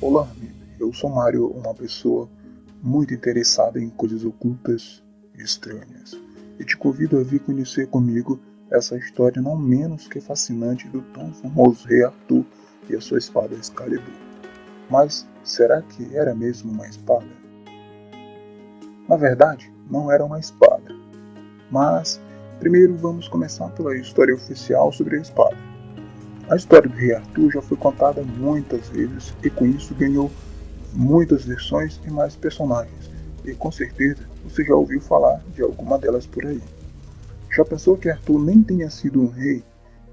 Olá, amigo. Eu sou Mário, uma pessoa muito interessada em coisas ocultas e estranhas. E te convido a vir conhecer comigo essa história não menos que fascinante do tão famoso rei Arthur e a sua espada Excalibur. Mas será que era mesmo uma espada? Na verdade, não era uma espada. Mas primeiro vamos começar pela história oficial sobre a espada. A história do rei Arthur já foi contada muitas vezes e com isso ganhou muitas versões e mais personagens, e com certeza você já ouviu falar de alguma delas por aí. Já pensou que Arthur nem tenha sido um rei,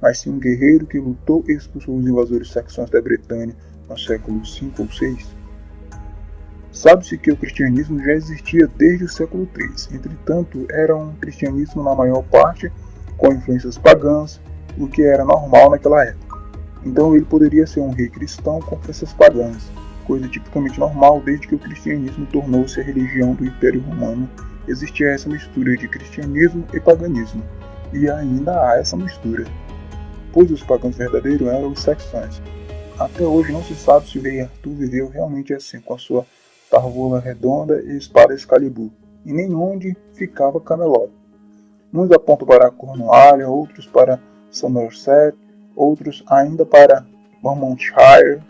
mas sim um guerreiro que lutou e expulsou os invasores saxões da Bretanha no século V ou VI? Sabe-se que o cristianismo já existia desde o século III, entretanto era um cristianismo na maior parte com influências pagãs, o que era normal naquela época. Então ele poderia ser um rei cristão com crenças pagãs, coisa tipicamente normal desde que o cristianismo tornou-se a religião do Império Romano. Existia essa mistura de cristianismo e paganismo, e ainda há essa mistura, pois os pagãos verdadeiros eram os saxões. Até hoje não se sabe se o rei Arthur viveu realmente assim, com a sua tarvola redonda e espada Excalibur, e nem onde ficava Camelot. Uns apontam para Cornualha, outros para Somerset, outros ainda para Monmouthshire.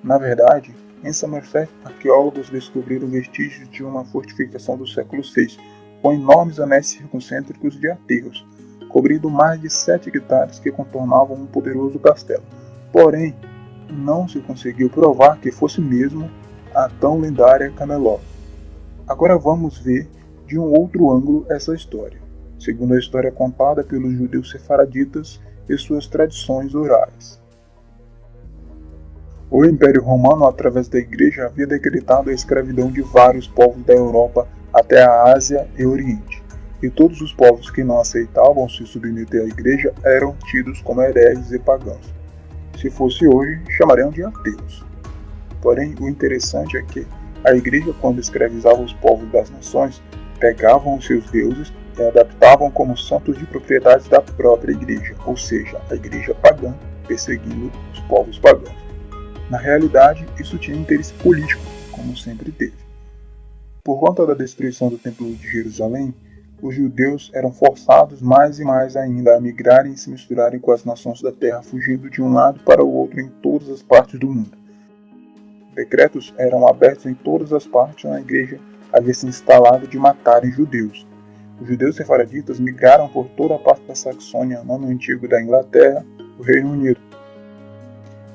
Na verdade, em Somerset, arqueólogos descobriram vestígios de uma fortificação do século VI, com enormes anéis circuncêntricos de aterros, cobrindo mais de 7 hectares que contornavam um poderoso castelo. Porém, não se conseguiu provar que fosse mesmo a tão lendária Camelot. Agora vamos ver de um outro ângulo essa história, segundo a história contada pelos judeus sefaraditas e suas tradições orais. O Império Romano, através da Igreja, havia decretado a escravidão de vários povos da Europa até a Ásia e Oriente, e todos os povos que não aceitavam se submeter à Igreja eram tidos como hereges e pagãos. Se fosse hoje, chamariam de ateus. Porém, o interessante é que a Igreja, quando escravizava os povos das nações, pegavam os seus deuses e adaptavam como santos de propriedade da própria Igreja, ou seja, a Igreja pagã perseguindo os povos pagãos. Na realidade, isso tinha interesse político, como sempre teve. Por conta da destruição do Templo de Jerusalém, os judeus eram forçados mais e mais ainda a migrarem e se misturarem com as nações da terra, fugindo de um lado para o outro em todas as partes do mundo. Decretos eram abertos em todas as partes onde a Igreja havia se instalado de matarem judeus. Os judeus sefaraditas migraram por toda a parte da Saxônia, nome antigo da Inglaterra, do Reino Unido.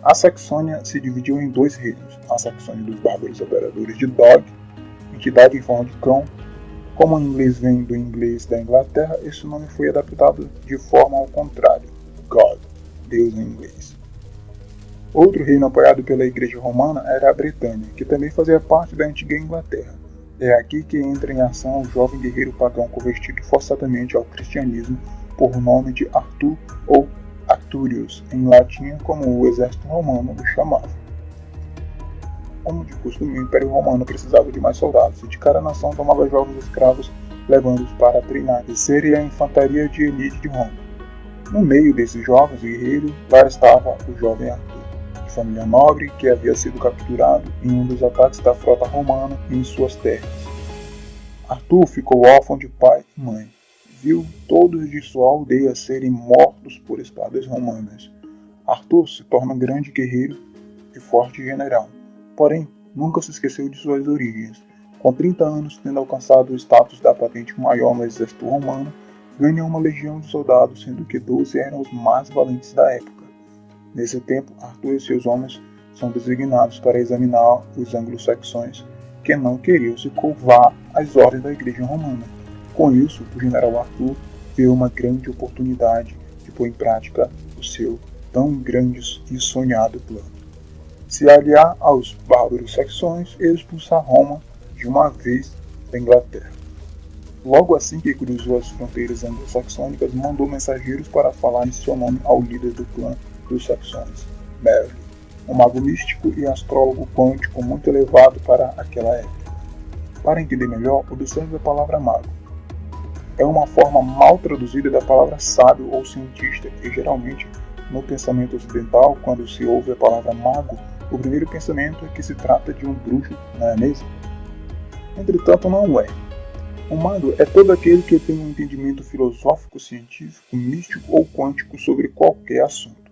A Saxônia se dividiu em dois reinos, a Saxônia dos bárbaros operadores de Dog, entidade em forma de cão. Como o inglês vem do inglês da Inglaterra, esse nome foi adaptado de forma ao contrário, God, Deus em inglês. Outro reino apoiado pela Igreja Romana era a Bretanha, que também fazia parte da antiga Inglaterra. É aqui que entra em ação o jovem guerreiro pagão convertido forçadamente ao cristianismo por nome de Arthur ou Arturius, em latim, como o exército romano o chamava. Como de costume, o Império Romano precisava de mais soldados, e de cada nação tomava jovens escravos, levando-os para treinar e serem a infantaria de elite de Roma. No meio desses jovens guerreiros, lá estava o jovem Arthur, de família nobre, que havia sido capturado em um dos ataques da frota romana em suas terras. Arthur ficou órfão de pai e mãe. Viu todos de sua aldeia serem mortos por espadas romanas. Arthur se torna um grande guerreiro e forte general, porém nunca se esqueceu de suas origens. Com 30 anos, tendo alcançado o status da patente maior no exército romano, ganha uma legião de soldados, sendo que 12 eram os mais valentes da época. Nesse tempo, Arthur e seus homens são designados para examinar os anglo-saxões, que não queriam se curvar às ordens da Igreja Romana. Com isso, o general Arthur viu uma grande oportunidade de pôr em prática o seu tão grande e sonhado plano: se aliar aos bárbaros saxões e expulsar Roma de uma vez da Inglaterra. Logo assim que cruzou as fronteiras anglo-saxônicas, mandou mensageiros para falar em seu nome ao líder do clã dos saxões, Merlin, um mago místico e astrólogo quântico muito elevado para aquela época. Para entender melhor, observe a palavra mago. É uma forma mal traduzida da palavra sábio ou cientista, e geralmente no pensamento ocidental, quando se ouve a palavra mago, O primeiro pensamento é que se trata de um bruxo, não é mesmo? Entretanto, não é. Um mago é todo aquele que tem um entendimento filosófico, científico, místico ou quântico sobre qualquer assunto.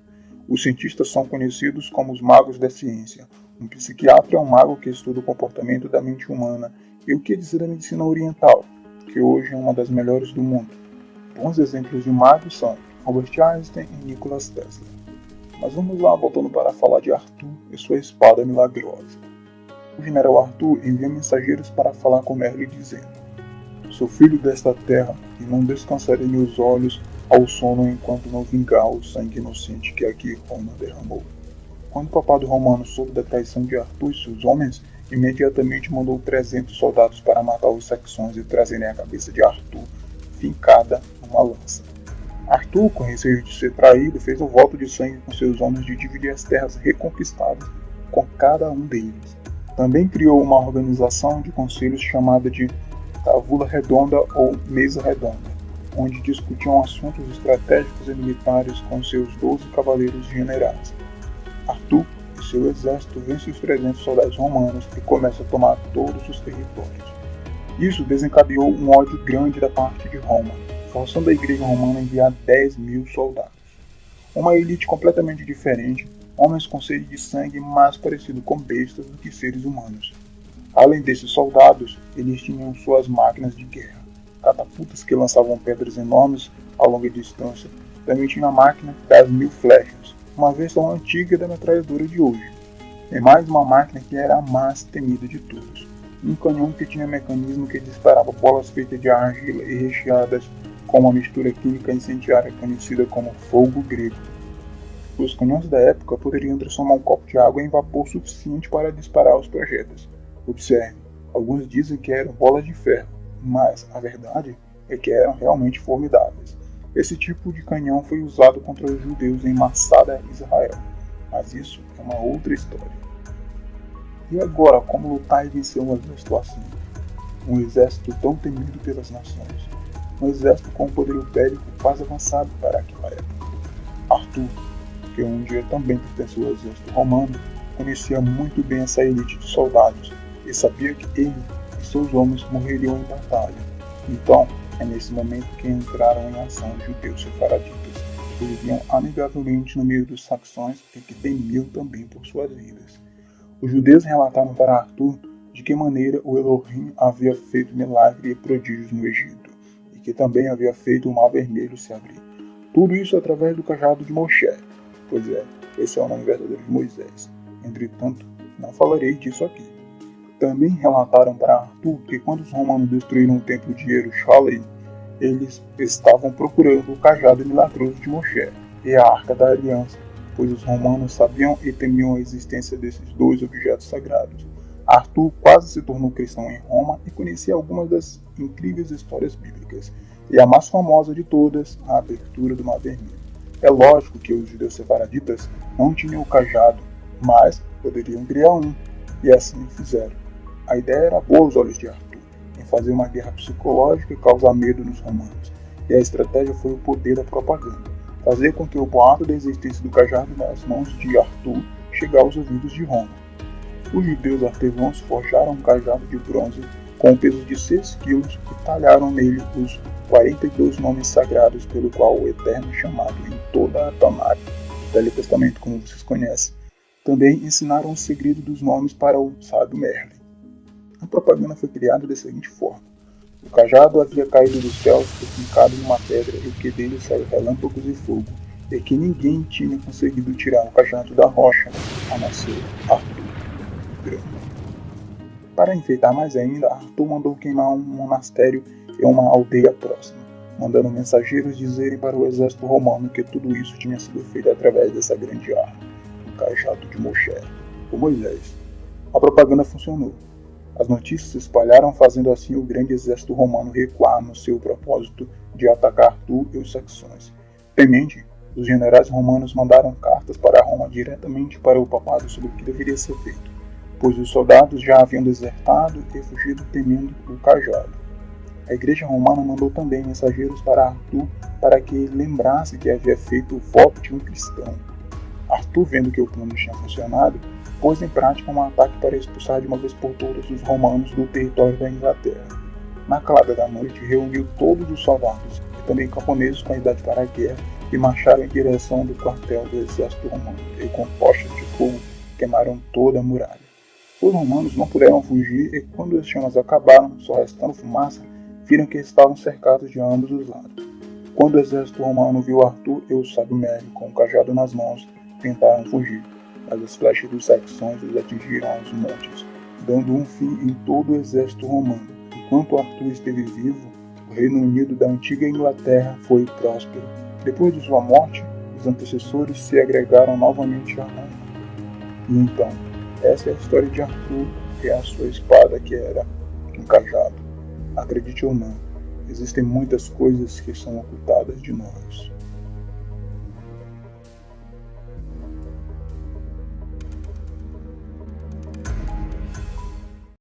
Os cientistas são conhecidos como os magos da ciência. Um psiquiatra é um mago que estuda o comportamento da mente humana. E o que dizer da medicina oriental, que hoje é uma das melhores do mundo? Bons exemplos de magos são Albert Einstein e Nikola Tesla. Mas vamos lá, voltando para falar de Arthur e sua espada milagrosa. O general Arthur envia mensageiros para falar com Merlin dizendo: sou filho desta terra e não descansarei meus olhos ao sono enquanto não vingar o sangue inocente que aqui Roma derramou. Quando o papado romano soube da traição de Arthur e seus homens, imediatamente mandou 300 soldados para matar os saxões e trazerem a cabeça de Arthur fincada numa lança. Arthur, com receio de ser traído, fez o voto de sangue com seus homens de dividir as terras reconquistadas com cada um deles. Também criou uma organização de conselhos chamada de Távola Redonda ou Mesa Redonda, onde discutiam assuntos estratégicos e militares com seus 12 cavaleiros generais. Arthur e seu exército vence os 300 soldados romanos e começa a tomar todos os territórios. Isso desencadeou um ódio grande da parte de Roma, forçando a igreja romana a enviar 10.000 soldados. Uma elite completamente diferente, homens com sede de sangue mais parecidos com bestas do que seres humanos. Além desses soldados, eles tinham suas máquinas de guerra, catapultas que lançavam pedras enormes a longa distância. Também tinha a máquina das 1000 flechas, uma versão antiga da metralhadora de hoje. E mais uma máquina que era a mais temida de todos, um canhão que tinha mecanismo que disparava bolas feitas de argila e recheadas com uma mistura química incendiária conhecida como fogo grego. Os canhões da época poderiam transformar um copo de água em vapor suficiente para disparar os projéteis. Observe, alguns dizem que eram bolas de ferro, mas a verdade é que eram realmente formidáveis. Esse tipo de canhão foi usado contra os judeus em Massada, Israel, mas isso é uma outra história. E agora, como lutar e vencer um exército assim? Um exército tão temido pelas nações. Um exército com um poderio bélico quase avançado para aquela época. Arthur, que um dia também pertenceu ao exército romano, conhecia muito bem essa elite de soldados e sabia que ele e seus homens morreriam em batalha. Então, é nesse momento que entraram em ação os judeus sefaraditas, que viviam amigavelmente no meio dos saxões e que temiam também por suas vidas. Os judeus relataram para Arthur de que maneira o Elohim havia feito milagres e prodígios no Egito, e que também havia feito o Mar Vermelho se abrir. Tudo isso através do cajado de Moshe. Pois é, esse é o nome verdadeiro de Moisés. Entretanto, não falarei disso aqui. Também relataram para Arthur que quando os romanos destruíram o templo de Jerusalém, eles estavam procurando o cajado milagroso de Moshe e a Arca da Aliança, pois os romanos sabiam e temiam a existência desses dois objetos sagrados. Arthur quase se tornou cristão em Roma e conhecia algumas das incríveis histórias bíblicas, e a mais famosa de todas, a abertura do Mar Vermelho. É lógico que os judeus sefaraditas não tinham o cajado, mas poderiam criar um, e assim fizeram. A ideia era boa aos olhos de Arthur, em fazer uma guerra psicológica e causar medo nos romanos, e a estratégia foi o poder da propaganda, fazer com que o boato da existência do cajado nas mãos de Arthur chegasse aos ouvidos de Roma. Os judeus artesãos forjaram um cajado de bronze com o peso de 6 quilos e talharam nele os 42 nomes sagrados pelo qual o Eterno é chamado em toda a Tanakh, o Velho Testamento como vocês conhecem. Também ensinaram o segredo dos nomes para o sábio Merlin. A propaganda foi criada da seguinte forma: o cajado havia caído dos céus e fincado em uma pedra e que dele saiu relâmpagos e fogo, e que ninguém tinha conseguido tirar o cajado da rocha, a não ser Arthur Grande. Para enfeitar mais ainda, Arthur mandou queimar um monastério em uma aldeia próxima, mandando mensageiros dizerem para o exército romano que tudo isso tinha sido feito através dessa grande arma, o cajado de Moshe, ou Moisés. A propaganda funcionou. As notícias se espalharam, fazendo assim o grande exército romano recuar no seu propósito de atacar Arthur e os saxões. Temente, os generais romanos mandaram cartas para Roma diretamente para o papado sobre o que deveria ser feito, pois os soldados já haviam desertado e fugido temendo o cajado. A igreja romana mandou também mensageiros para Arthur para que ele lembrasse que havia feito o voto de um cristão. Arthur, vendo que o plano tinha funcionado, pôs em prática um ataque para expulsar de uma vez por todas os romanos do território da Inglaterra. Na calada da noite, reuniu todos os soldados e também camponeses com a idade para a guerra e marcharam em direção do quartel do exército romano e com tochas de fogo queimaram toda a muralha. Os romanos não puderam fugir e quando as chamas acabaram, só restando fumaça, viram que estavam cercados de ambos os lados. Quando o exército romano viu Arthur e o sábio Merlin com o cajado nas mãos, tentaram fugir, mas as flechas dos saxões os atingiram aos montes, dando um fim em todo o exército romano. Enquanto Arthur esteve vivo, o Reino Unido da antiga Inglaterra foi próspero. Depois de sua morte, os antecessores se agregaram novamente a Roma. E então, essa é a história de Arthur e a sua espada que era um cajado. Acredite ou não, existem muitas coisas que são ocultadas de nós.